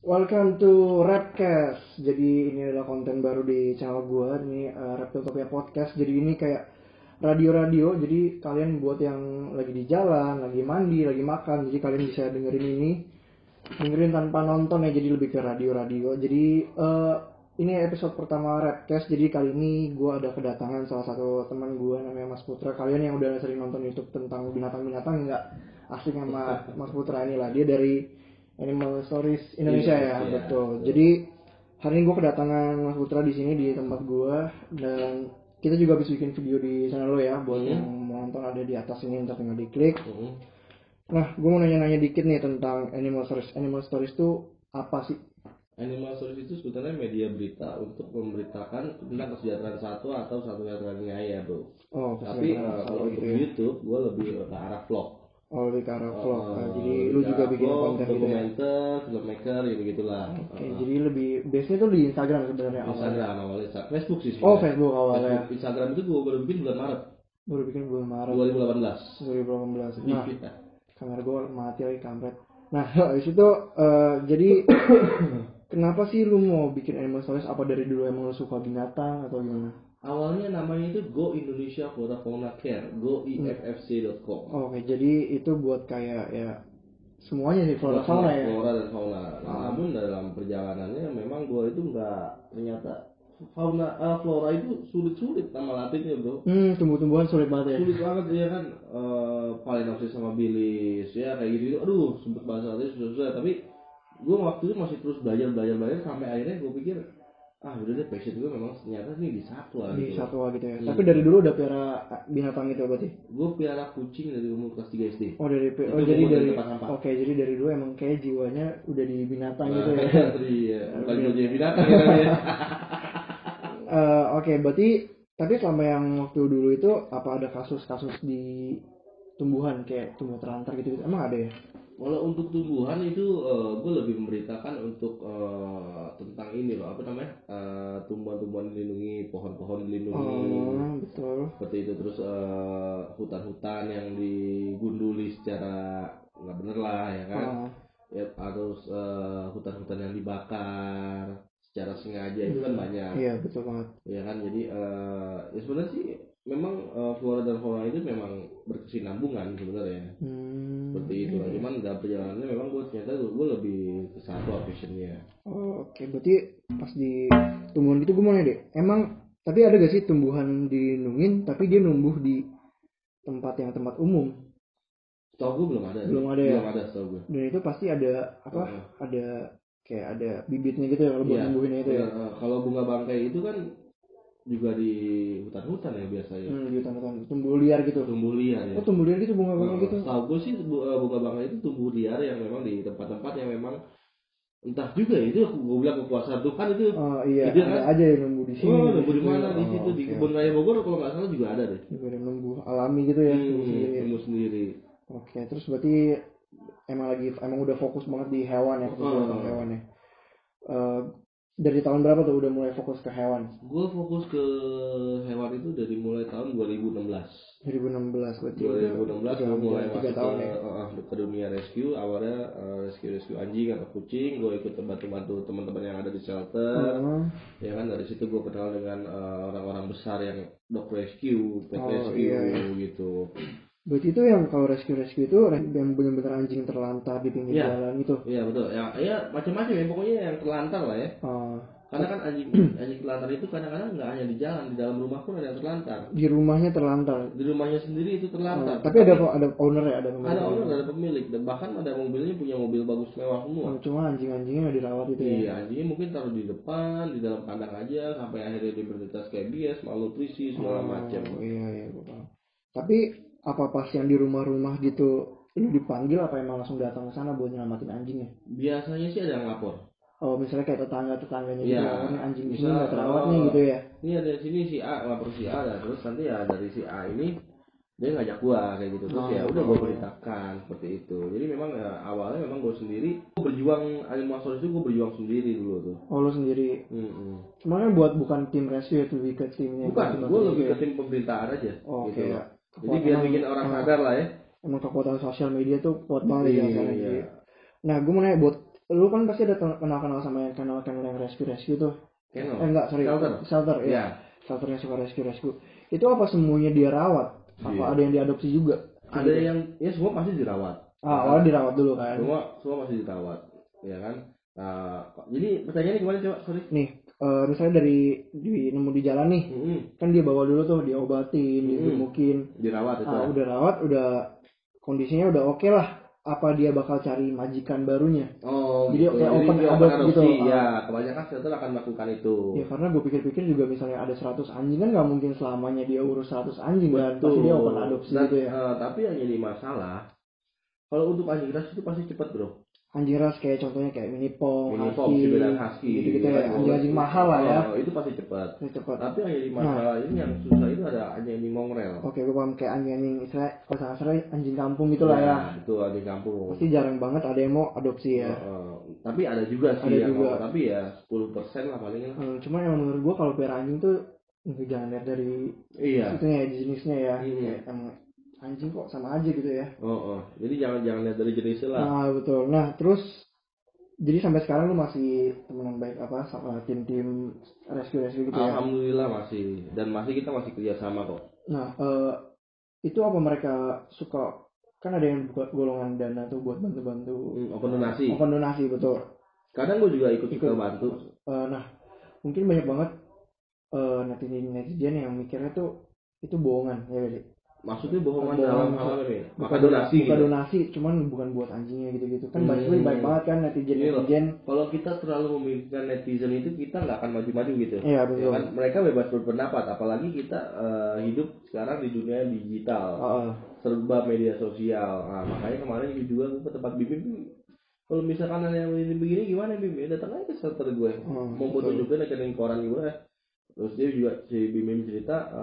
Welcome to Rapcast. Jadi ini adalah konten baru di channel gue. Ini Raptopia Podcast. Jadi ini kayak radio-radio. Jadi kalian buat yang lagi di jalan, lagi mandi, lagi makan. Jadi kalian bisa dengerin ini, dengerin tanpa nonton ya. Jadi lebih ke radio-radio. Jadi ini episode pertama Rapcast. Jadi kali ini gue ada kedatangan salah satu teman gue namanya Mas Putra. Kalian yang udah sering nonton YouTube tentang binatang-binatang nggak asing sama Mas Putra inilah. Dia dari Animal Stories Indonesia ya, betul. Jadi hari ini gue kedatangan Mas Putra di sini di tempat gue, dan kita juga habis bikin video di channel lo ya, buat yang mau nonton ada di atas ini, ntar tinggal diklik. Nah, gue mau nanya-nanya dikit nih tentang Animal Stories. Animal Stories itu apa sih? Animal Stories itu sebetulnya media berita untuk memberitakan tentang kesejahteraan satwa atau satwa-satwa ya bro. Oh, Tapi kalau untuk YouTube, gue lebih ke arah vlog. Oh, lebih ke arah vlog. Jadi lu juga bikin konten gitu ya? Dokumenter, filmmaker, ya begitulah. Oke, jadi lebih biasanya tuh di Instagram sebenarnya awalnya. Instagram awalnya, Facebook sih. Oh, Facebook awalnya. Instagram itu gue baru bikin bulan Maret. Baru bikin bulan Maret. 2018. Nah, kamera gue mati lagi kampret. Nah, habis itu jadi kenapa sih lu mau bikin Animal Stories? Apa dari dulu emang lu suka binatang atau gimana? Awalnya namanya itu Go Indonesia Flora Fauna Care, goiffc.com. Oke, jadi itu buat kayak ya semuanya sih flora fauna ya. Flora dan fauna. Namun dalam perjalanannya memang gua itu nggak, ternyata flora itu sulit nama latinnya bro. Tumbuh-tumbuhan sulit banget ya. Sulit banget ya kan. Phalaenopsis sama bilis ya kayak gitu. Aduh, sempet bahasa artinya susah. Tapi gua waktu itu masih terus belajar sampai akhirnya gua pikir udah deh, passion gue memang ternyata nih di satwa gitu ya. Tapi dari dulu udah piara binatang itu berarti? Gue piara kucing dari umur kelas 3 SD. Jadi dari dulu emang kayak jiwanya udah di binatang gitu ya. Iya, bukan jadi binatang ya. Oke, berarti tapi selama yang waktu dulu itu apa ada kasus-kasus di tumbuhan kayak tumbuh terlantar gitu emang ada ya? Kalau untuk tumbuhan itu gue lebih memberitakan untuk tentang ini loh, apa namanya, tumbuhan-tumbuhan dilindungi, pohon-pohon dilindungi. Betul. Seperti itu. Terus hutan-hutan yang digunduli secara nggak bener lah ya kan. Ya, harus hutan-hutan yang dibakar secara sengaja itu kan banyak. Iya, betul banget. Ya kan, jadi ya sebenarnya sih memang flora dan fauna itu memang berkesinambungan sebenarnya. Seperti itu. Cuman dalam perjalanannya memang ternyata gue lebih ke satwa visionnya. Oke, berarti pas di tumbuhan gitu gue mau nanya deh, emang tapi ada gak sih tumbuhan dilindungin tapi dia numbuh di tempat umum? Setahu gue belum ada. Belum ada setahu gue. Dan itu pasti ada ada kayak ada bibitnya gitu ya kalau buat tumbuhinnya itu ya. Kalau bunga bangkai itu kan juga di hutan-hutan ya biasanya. Di hutan-hutan tumbuh liar gitu. Tumbuh liar ya. Oh, tumbuh liar gitu bunga bangkai gitu. Setahu gue sih bunga bangkai itu tumbuh liar yang memang di tempat-tempat yang memang entah juga itu gue bilang kekuasaan Tuhan itu. Iya, ada aja yang numbuh di sini. Numbuh di mana di situ di kebun raya Bogor kalau nggak salah juga ada deh. Juga ada numbuh alami gitu ya. Numbuh sendiri. Oke, terus berarti emang udah fokus banget di hewan ya, tentang hewan ya. Dari tahun berapa tuh udah mulai fokus ke hewan? Gue fokus ke hewan itu dari mulai tahun 2016. 2016 berarti. 2016 gue mulai masuk ke ke dunia rescue. Awalnya rescue anjing atau kucing. Gue ikut bantu teman-teman yang ada di shelter. Ya kan, dari situ gue kenal dengan orang-orang besar yang dog rescue, pet rescue gitu. Berarti itu yang kalau rescue itu yang benar-benar anjing terlantar di pinggir jalan itu. Iya betul. Ya macam-macam ya, pokoknya yang terlantar lah ya. Karena kan anjing terlantar itu kadang-kadang nggak hanya di jalan, di dalam rumah pun ada yang terlantar. Di rumahnya terlantar. Di rumahnya sendiri itu terlantar. Tapi ada owner ya, ada pemilik. Ada owner, ada pemilik. Dan bahkan ada mobilnya, punya mobil bagus mewah semua. Cuma anjing-anjingnya nggak dirawat itu ya. Iya, anjingnya mungkin taruh di depan, di dalam kandang aja sampai akhirnya diberditas kayak bias, malnutrisi segala macam. Iya, gue paham. Tapi apa pas yang di rumah-rumah gitu lu dipanggil apa emang langsung datang ke sana buat nyelamatin anjingnya? Biasanya sih ada yang lapor. Oh, misalnya kayak tetangganya gitu ya, anjing ini nggak terawat nih gitu ya. Ini ada di sini si A lapor si A, terus nanti ya dari si A ini dia ngajak gua kayak gitu, terus ya udah gua beritakan seperti itu. Jadi memang ya awalnya memang gua sendiri berjuang. Animal Stories itu gua berjuang sendiri dulu tuh. Oh, lu sendiri. Cuma kan bukan tim rescue, lebih ke timnya. Bukan, gua lebih ke tim pemerintahan aja. Oke. Gitu. Jadi biar bikin orang sadar lah ya. Emang kekuatan sosial media tuh kuat banget ya sekarang. Nah, gue mau nanya buat lu kan pasti ada kenal sama yang kenal yang rescue tuh. Kennel. Enggak, sorry. Shelter ya. Yeah. Shelternya suka rescue. Itu apa semuanya dia rawat? Apa ada yang diadopsi juga? Ada yang ya semua pasti dirawat. Awalnya dirawat dulu kan. Semua pasti dirawat, ya kan. Nah, jadi pertanyaannya gimana coba? Sorry. Nih, misalnya dari nemu di jalan nih, kan dia bawa dulu tuh, diobatin, digemukin, dirawat itu. Udah rawat, udah kondisinya udah oke lah. Apa dia bakal cari majikan barunya? Oh, jadi gitu. kayak open adopsi gitu. Ya, kebanyakan shelter akan melakukan itu. Ya karena gue pikir-pikir juga misalnya ada 100 anjing kan nggak mungkin selamanya dia urus 100 anjing kan, pasti dia open adopsi gitu ya. Tapi yang jadi masalah, kalau untuk anjing ras itu pasti cepat bro. Anjing ras kayak contohnya kayak mini pom, husky gitu ya, anjing mahal lah ya. Itu pasti cepat. Tapi yang jadi masalah ini yang susah itu ada anjing mongrel. Oke, gue paham, kayak anjing istilah kasar anjing kampung gitu lah ya. Betul, anjing kampung. Pasti jarang banget ada yang mau adopsi ya. Tapi ada juga sih yang mau, tapi ya 10% lah paling. Cuma emang menurut gue kalau pelihara anjing tuh jangan lihat dari itunya ya, jenisnya ya. Kayak anjing kok sama aja gitu ya. Jadi jangan lihat dari jenisnya lah. Nah betul. Nah terus jadi sampai sekarang lu masih temenan baik apa sama tim rescue gitu ya? Alhamdulillah masih, dan kita masih kerjasama kok. Nah itu apa mereka suka, kan ada yang buat golongan dana tuh buat bantu open donasi betul. Kadang gue juga ikut bantu. Nah mungkin banyak banget netizen yang mikirnya tuh itu bohongan ya jadi. Maksudnya bohongan dalam hal ini? Bukan donasi, cuman bukan buat anjingnya gitu-gitu. Kan baik banget kan netizen. Kalau kita terlalu memikirkan netizen itu, kita nggak akan maju-maju gitu. Iya betul. Ya kan? Mereka bebas berpendapat, apalagi kita hidup sekarang di dunia digital, serba media sosial. Nah, makanya kemarin juga gue ke tempat Bim. Kalau misalkan ada yang begini gimana Bim? Ya datang aja ke shelter gue. Mau foto juga rekening koran gue. Terus dia juga si Bim cerita,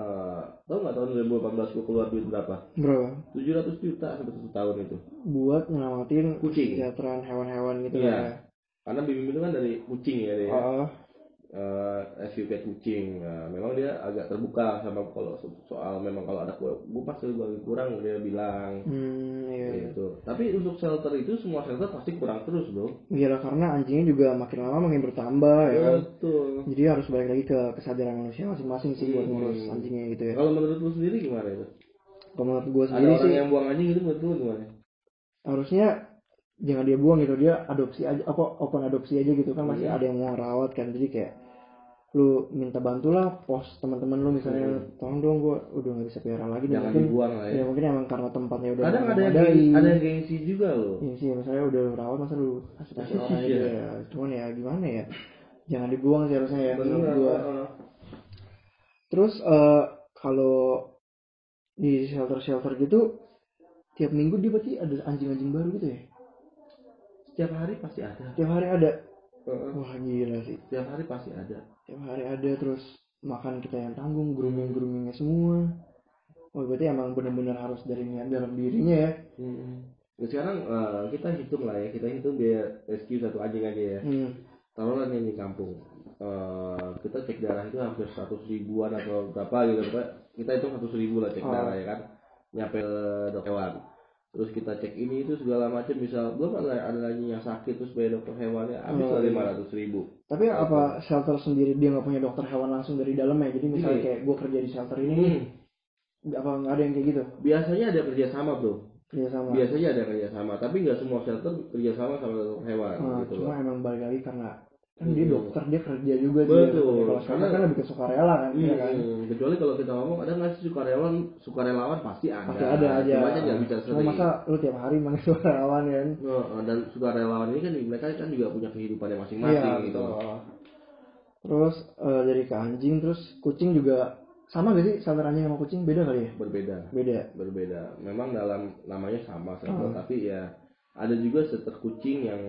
tau nggak tahun 2018 gue keluar duit berapa? 700 juta satu tahun itu. Buat nyelamatin kucing, kesejahteraan hewan-hewan gitu ya. Karena Bim itu kan dari kucing ya dia. Rescue cat kucing. Memang dia agak terbuka sama kalau soal memang kalau ada gue pasti gue kurang, dia bilang. Gitu. Tapi untuk shelter itu semua shelter pasti kurang terus bro. Iya lah, karena anjingnya juga makin lama makin bertambah ya kan. Betul. Jadi harus balik lagi ke kesadaran manusia masing-masing sih buat ngurus anjingnya gitu ya. Kalau menurut lu sendiri gimana itu? Kalau menurut gue sendiri sih, ada orang yang buang anjing itu menurut lu gimana? Harusnya jangan dia buang gitu, dia adopsi aja, open adopsi aja gitu kan, masih ada yang mau rawat kan. Jadi kayak lu minta bantulah post teman-teman lu misalnya, tolong dong gue udah nggak bisa pelihara lagi, jangan mungkin dibuang lah ya. Mungkin emang karena tempatnya udah kadang ada yang gengsi juga loh. Iya sih, misalnya udah rawat masa lu kasih orang aja ya. Cuman ya gimana ya, jangan dibuang sih harusnya ya menurut gue. Terus kalau di shelter gitu tiap minggu dia pasti ada anjing-anjing baru gitu ya? Setiap hari pasti ada. Setiap hari ada. Wah gila sih. Setiap hari pasti ada. Setiap hari ada, terus makan kita yang tanggung, groomingnya semua. Oh berarti emang benar-benar harus dari niat dalam dirinya ya. Nah, sekarang kita hitung lah ya, biar rescue satu anjing aja ya. Taruhlah nih di kampung. Kita cek darah itu hampir 100 ribuan atau berapa gitu. Kita hitung 100 ribu lah cek darah ya kan. Nyampe dokter hewan. Terus kita cek ini itu segala macam, misal belum ada lagi yang sakit terus bayar dokter hewannya habis 500 ribu. Tapi apa shelter sendiri dia nggak punya dokter hewan langsung dari dalamnya? Jadi misalnya kayak gue kerja di shelter ini, apa nggak ada yang kayak gitu? Biasanya ada kerjasama bro. Biasanya ada kerjasama, tapi nggak semua shelter kerjasama sama dokter hewan. Gitu cuma loh. emang balik lagi karena kan dia dokter, dia kerja juga. Betul. Kalau sekarang kan lebih ke sukarela kan, ya kan. Kecuali kalau kita ngomong ada nggak sih sukarelawan pasti ada. Pasti ada aja. Cuma nggak bisa sering. Cuma masa lu tiap hari manggil sukarelawan kan? Dan sukarelawan ini kan mereka kan juga punya kehidupannya masing-masing gitu. Terus dari ke anjing, terus kucing juga sama gak sih shelter anjing sama kucing? Beda kali ya? Berbeda. Memang dalam namanya sama tapi ya ada juga shelter kucing yang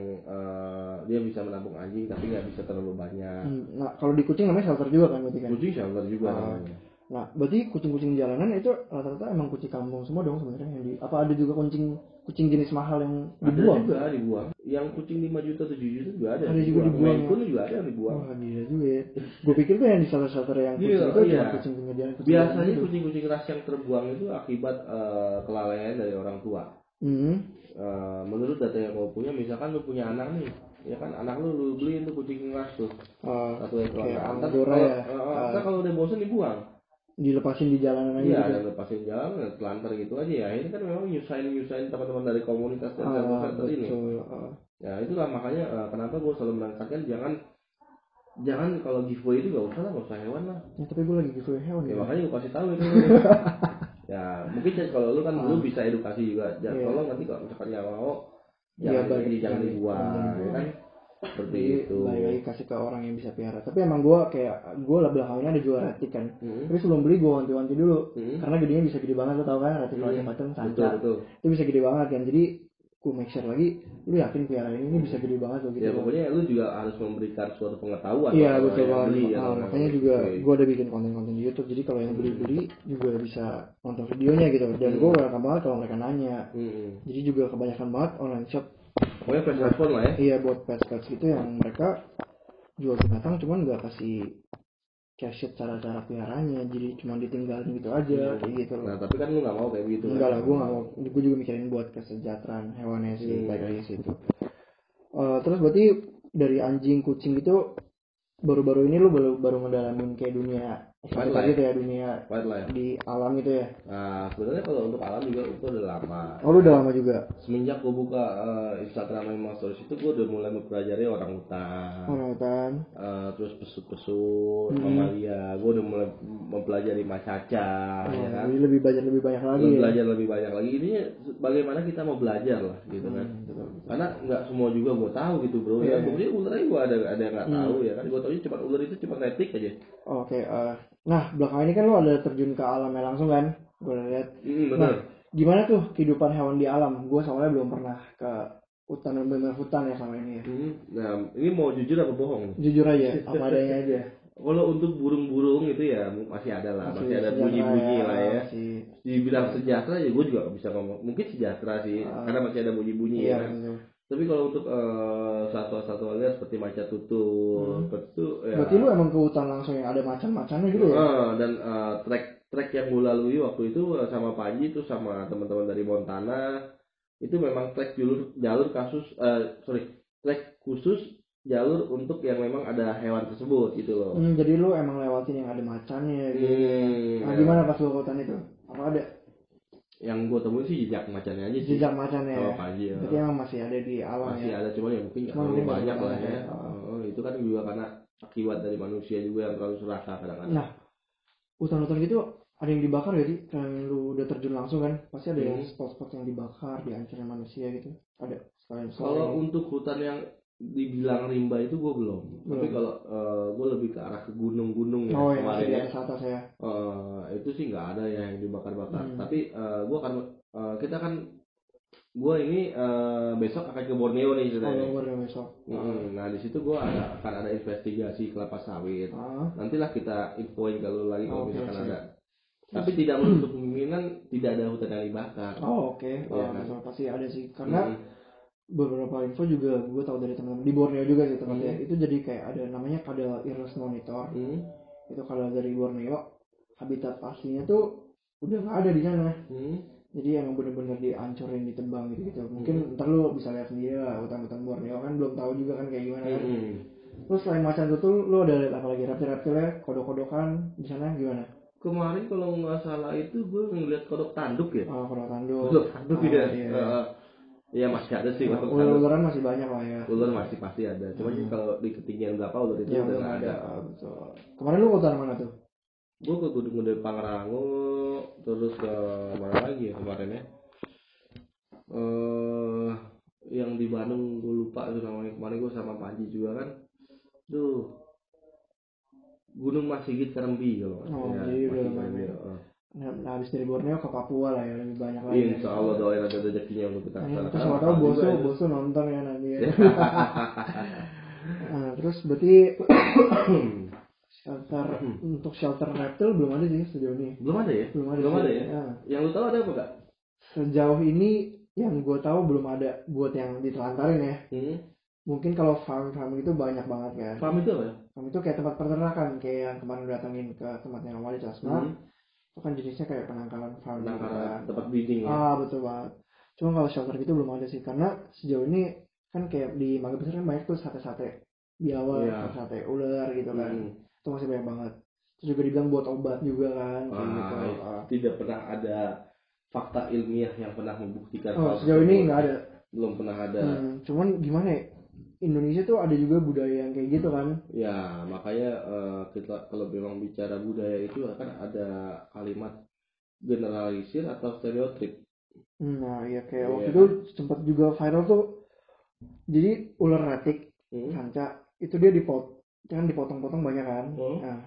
dia bisa menampung anjing tapi nggak bisa terlalu banyak. Nah kalau di kucing namanya shelter juga kan berarti kan? Kucing shelter juga namanya. Nah berarti kucing jalanan itu rata-rata emang kucing kampung semua dong sebenarnya yang apa ada juga kucing jenis mahal yang dibuang? Ada juga dibuang. Yang kucing 5 juta 7 juta juga ada. Ada juga dibuang. Maine Coon juga ada yang dibuang. Wah gila juga ya. Gue pikir tuh yang di shelter yang kucing itu cuma kucing penyediaan. Biasanya kucing ras yang terbuang itu akibat kelalaian dari orang tua. Menurut data yang kau punya, misalkan lu punya anak nih, ya kan anak lu beliin tuh kucing ras tuh. Satu ekor. Kayak Ntar Angora ya. kalau udah bosen dibuang. Dilepasin di jalanan aja Iya, gitu. ada lepasin jalan, telantar gitu aja ya. Ini kan memang nyusahin teman-teman dari komunitas dan shelter ini. Ya itulah makanya kenapa gue selalu menekankan jangan kalau giveaway itu gak usah hewan lah. Ya tapi gue lagi giveaway hewan. Ya makanya gue kasih tahu itu. Ya mungkin kalau lu kan lu bisa edukasi juga. Jangan tolong nanti kalau misalkan nggak mau jangan dibuang, ya kan? Seperti itu. Lagi kasih ke orang yang bisa piara. Tapi emang gue lah belakangnya ada jual retik kan. Tapi sebelum beli gue wanti-wanti dulu. Karena gedenya bisa gede banget, lo tau kan retik macam sanca. Betul. Itu bisa gede banget kan. Jadi gue make sure lagi, lu yakin piara ini bisa gede banget lo gitu. Ya pokoknya lu juga harus memberikan suatu pengetahuan. Iya betul banget. Makanya juga gue udah bikin konten-konten di YouTube. Jadi kalau yang beli juga bisa nonton videonya gitu. Dan gue welcome banget kalau mereka nanya. Jadi juga kebanyakan banget online shop. Pokoknya fast respon lah ya. Iya buat pets gitu yang mereka jual binatang cuman nggak kasih cash cara piaranya, jadi cuma ditinggalin gitu aja kayak gitu. Nah tapi kan lu nggak mau kayak gitu. Enggak lah, gue nggak mau. Gue juga mikirin buat kesejahteraan hewannya sih, baik lagi sih itu. Terus berarti dari anjing kucing itu baru-baru ini lu baru ngedalamin kayak dunia gitu ya, dunia di alam gitu ya. Nah sebenarnya kalau untuk alam juga itu udah lama. Oh lu udah lama juga. Semenjak gue buka Instagram Memang Stories itu gue udah mulai mempelajari orang hutan. Terus pesut, mamalia. Gue udah mulai mempelajari macaca. Ya kan? Jadi lebih banyak lagi. Belajar lebih banyak lagi. Ini bagaimana kita mau belajar lah gitu kan. Karena nggak semua juga gue tahu gitu bro. Ya pokoknya ularnya gue ada yang nggak tahu ya kan. Gue tahu cuma ular itu cuma retik aja. Oke. Nah belakangan ini kan lu ada terjun ke alamnya langsung kan? Gue lihat. Benar. Nah, gimana tuh kehidupan hewan di alam? Gue soalnya belum pernah ke hutan, bener hutan ya sama ini ya. Nah ini mau jujur apa bohong? Jujur aja, apa adanya aja. Kalau untuk burung-burung itu ya masih ada lah, masih ada bunyi-bunyi lah ya. Dibilang sejahtera ya gue juga bisa ngomong. Mungkin sejahtera sih, karena masih ada bunyi-bunyi ya. Tapi kalau untuk satwa-satwa liar seperti macan tutul, itu ya. Berarti lu emang ke hutan langsung yang ada macan-macannya gitu ya? Dan trek yang gue lalui waktu itu sama Panji itu sama teman-teman dari Montana itu memang trek trek khusus jalur untuk yang memang ada hewan tersebut gitu loh. Jadi lu emang lewatin yang ada macannya gitu. Nah gimana pas lu ke hutan itu? Apa ada? Yang gue temuin sih jejak macannya aja sih. Jejak macannya ya? Panji, berarti emang masih ada di alam masih ya? Ada, cuma ya mungkin nggak terlalu banyak lah ya. Itu kan juga karena akibat dari manusia juga yang terlalu serakah kadang-kadang. Nah, hutan-hutan gitu ada yang dibakar gak sih? Karena lu udah terjun langsung kan? Pasti ada yang spot-spot yang dibakar, dihancurin manusia gitu. Ada? Kalau untuk hutan yang dibilang rimba itu gue belum. Tapi kalau gue lebih ke arah ke gunung-gunung ya kemarin ya. Atas ya. Itu sih nggak ada ya yang dibakar-bakar. Tapi kita kan gue ini besok akan ke Borneo nih ceritanya. Borneo besok. Nah di situ gue akan ada investigasi kelapa sawit. Nantilah kita infoin kalau lagi kalau misalkan ada. Tapi tidak menutup kemungkinan tidak ada hutan yang dibakar. Oke. Pasti ada sih karena beberapa info juga gue tahu dari teman-teman di Borneo juga sih tempatnya. Itu jadi kayak ada namanya Kadal Iris Monitor. Itu kalau dari Borneo habitat aslinya tuh udah nggak ada di sana. Jadi emang bener-bener dihancurin, ditebang gitu. Mungkin ntar lu bisa lihat sendiri lah hutan-hutan Borneo kan belum tahu juga kan kayak gimana kan. Terus selain macan tutul lu ada lihat apa lagi? Reptil-reptilnya, kodok-kodokan di sana gimana? Kemarin kalau nggak salah itu gue ngeliat kodok tanduk ya. Kodok tanduk. Kodok tanduk ya. Iya masih ada sih. Ular-ularan masih banyak lah ya. Ular masih pasti ada. Cuma kalau di ketinggian berapa ular itu udah nggak ada. Betul. Kemarin lu hutan mana tuh? Gue ke Gunung Gede Pangrango, terus ke mana lagi ya kemarin ya? Yang di Bandung gue lupa tuh namanya. Kemarin gue sama Panji juga kan. Tuh Gunung Masigit Kerembi kalau. Jadi udah lumayan. Nah, habis dari Borneo ke Papua lah ya, lebih banyak lagi. Insya Allah doain ada rezekinya untuk kita. Terus sama tahu bosu nonton ya nanti ya. Nah, terus berarti untuk shelter reptil belum ada sih sejauh ini. Belum ada ya? Belum ada ya? Yang lu tahu ada apa enggak? Sejauh ini yang gue tahu belum ada buat yang ditelantarin ya. Mungkin kalau farm itu banyak banget kan. Farm itu apa? Farm itu kayak tempat peternakan, kayak yang kemarin datangin ke tempatnya Wali Casma. Itu kan jenisnya kayak penangkaran farm. Tempat breeding ya. Betul banget. Cuma kalau shelter gitu belum ada sih, karena sejauh ini kan kayak di Mangga Besar kan banyak tuh sate-sate biawak, sate ular gitu kan. Itu masih banyak banget. Terus juga dibilang buat obat juga kan kayak gitu. Tidak pernah ada fakta ilmiah yang pernah membuktikan sejauh ini nggak ada. Belum pernah ada. Cuman gimana ya, Indonesia tuh ada juga budaya yang kayak gitu kan. Ya makanya kita kalau memang bicara budaya itu akan ada kalimat generalisir atau stereotip. Nah iya kayak waktu itu sempat juga viral tuh, jadi ular ratik sanca itu dia dipotong-potong banyak kan.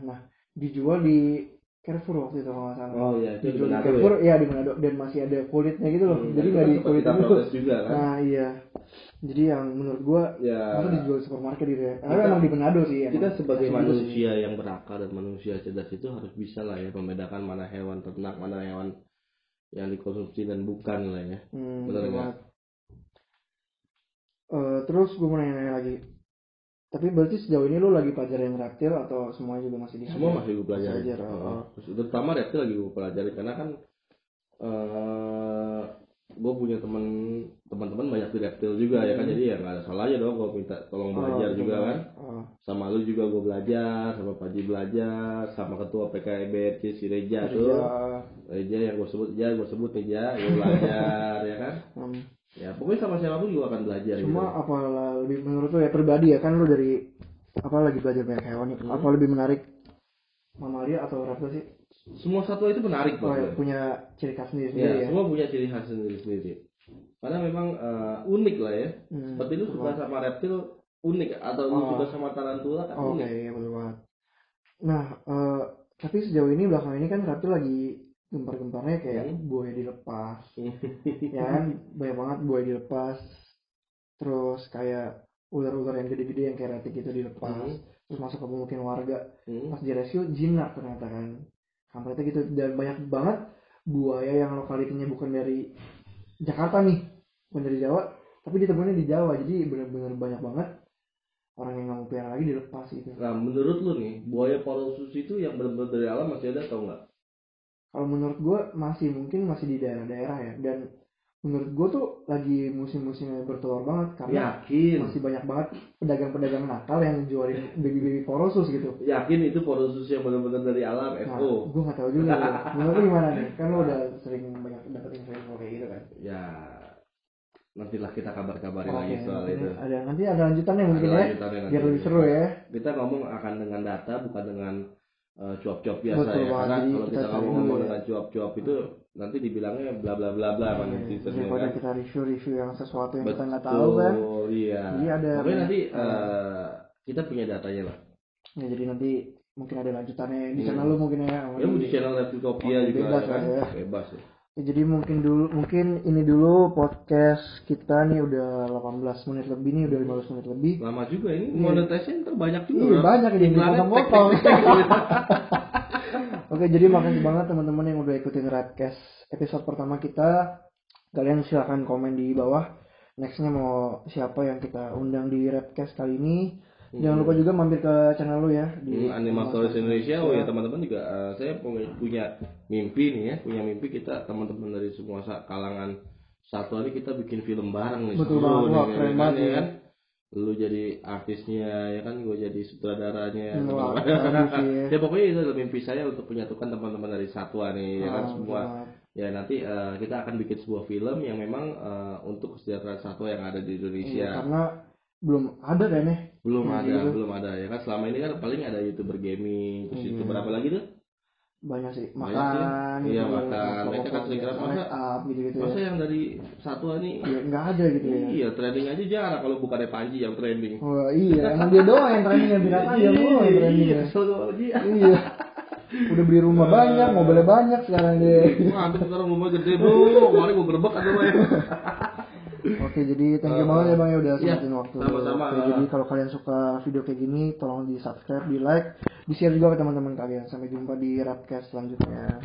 Nah dijual di Carrefour waktu itu kalau nggak salah. Oh iya, itu dijual di Carrefour ya di Manado, dan masih ada kulitnya gitu loh. Jadi nggak di kulit itu juga kan. Nah iya, jadi yang menurut gua masa dijual di supermarket gitu ya. Karena emang di Manado sih. Kita sebagai manusia yang berakal dan manusia cerdas itu harus bisa lah ya membedakan mana hewan ternak, mana hewan yang dikonsumsi dan bukan lah ya. Benar nggak? Terus gue mau nanya lagi, tapi berarti sejauh ini lu lagi pelajarin reptil atau semuanya juga masih di semua masih gue pelajari. Terutama reptil lagi gue pelajari karena kan gue punya teman-teman banyak di reptil juga ya kan, jadi ya nggak ada salahnya dong gue minta tolong belajar juga kan. Sama lu juga gue belajar, sama Paji belajar, sama ketua PKBRC si Reja tuh. Reja yang gue sebut nih gue belajar ya kan. Ya pokoknya sama siapapun juga akan belajar. Cuma gitu. Apa lebih menurut lu ya pribadi ya kan, lu dari lagi belajar banyak hewan nih, apa lebih menarik mamalia atau reptil sih? Semua satwa itu menarik ya, punya ciri khas sendiri ya. Semua punya ciri khas sendiri. Karena memang unik lah ya. Seperti lu suka sama reptil unik, atau lu suka sama tarantula kan unik. Iya betul banget. Nah tapi sejauh ini belakangan ini kan reptil lagi gempar-gemparnya kayak buaya dilepas. Ya kan banyak banget buaya dilepas. Terus kayak ular-ular yang gede-gede yang kayak ratik itu dilepas. Terus masuk ke pemukiman warga. Pas direscue jinak ternyata kan. Kampretnya gitu. Dan banyak banget buaya yang lokalitinya bukan dari Jakarta nih, bukan dari Jawa, tapi ditemukannya di Jawa. Jadi benar-benar banyak banget orang yang nggak mau pelihara lagi dilepas gitu. Nah menurut lu nih, buaya Paulosus itu yang benar-benar dari alam masih ada atau enggak? Kalau menurut gue mungkin masih di daerah-daerah ya. Dan menurut gue tuh lagi musim-musimnya bertelur banget, karena masih banyak banget pedagang-pedagang nakal yang jualin baby Paulosus gitu. Yakin itu Paulosus yang benar-benar dari alam? Nah, gue nggak tahu juga. Menurut lu gimana nih? Kan lu udah sering banyak dapat info kayak gitu kan? Ya nantilah kita kabar-kabarin lagi soal itu. Nanti ada lanjutannya mungkin ya, biar lebih seru ya. Kita ngomong akan dengan data, bukan dengan cuap-cuap biasa. Betul, ya karena kalau kita ngomong dengan cuap-cuap itu nanti dibilangnya bla bla bla bla daripada kita review yang sesuatu yang kita nggak tahu kan. Iya. Jadi ada. Tapi nanti kita punya datanya lah. Ya jadi nanti mungkin ada lanjutannya di channel lu mungkin ya. Ya di channel Reptilopia juga bebas kan. Ya. Bebas ya. Jadi mungkin ini dulu podcast kita nih udah 18 menit lebih nih, udah 15 menit lebih. Lama juga ini, monetisasi terbanyak juga. Iya banyak ini, potong-potong. Oke, jadi makasih banget teman-teman yang udah ikutin Rapcast episode pertama kita. Kalian silahkan komen di bawah nextnya mau siapa yang kita undang di Rapcast kali ini. Jangan lupa juga mampir ke channel lu ya di Animal Stories Indonesia. Oh ya teman-teman juga saya punya mimpi nih ya, punya mimpi kita teman-teman dari semua kalangan satwa ini kita bikin film bareng nih. Betul banget, keren banget ya kan. Lu jadi artisnya ya kan, gue jadi sutradaranya. Ya pokoknya itu adalah mimpi saya untuk menyatukan teman-teman dari satwa nih ya kan semua. Ya nanti kita akan bikin sebuah film yang memang untuk kesejahteraan satwa yang ada di Indonesia. Karena belum ada kan ya? Belum ada ya kan, selama ini kan paling ada YouTuber gaming, terus YouTuber apa lagi tuh? Banyak sih, makan gitu. Iya makan, mereka kan sering masa yang dari satwa nih nggak ada gitu ya. Iya, trending aja jarang kalau bukannya Panji yang trending. Oh iya, emang dia doang yang trending, yang binatang aja mulu yang trending. Iya. Udah beli rumah banyak, mobilnya banyak sekarang dia. Mantap, sekarang rumah gede bro, kemarin gue gerbek kan rumah ya. Oke, jadi thank you banget ya Bang ya udah sempetin waktu. Sama-sama. Jadi kalau kalian suka video kayak gini, tolong di subscribe, di like, di share juga ke teman-teman kalian. Sampai jumpa di Rapcast selanjutnya.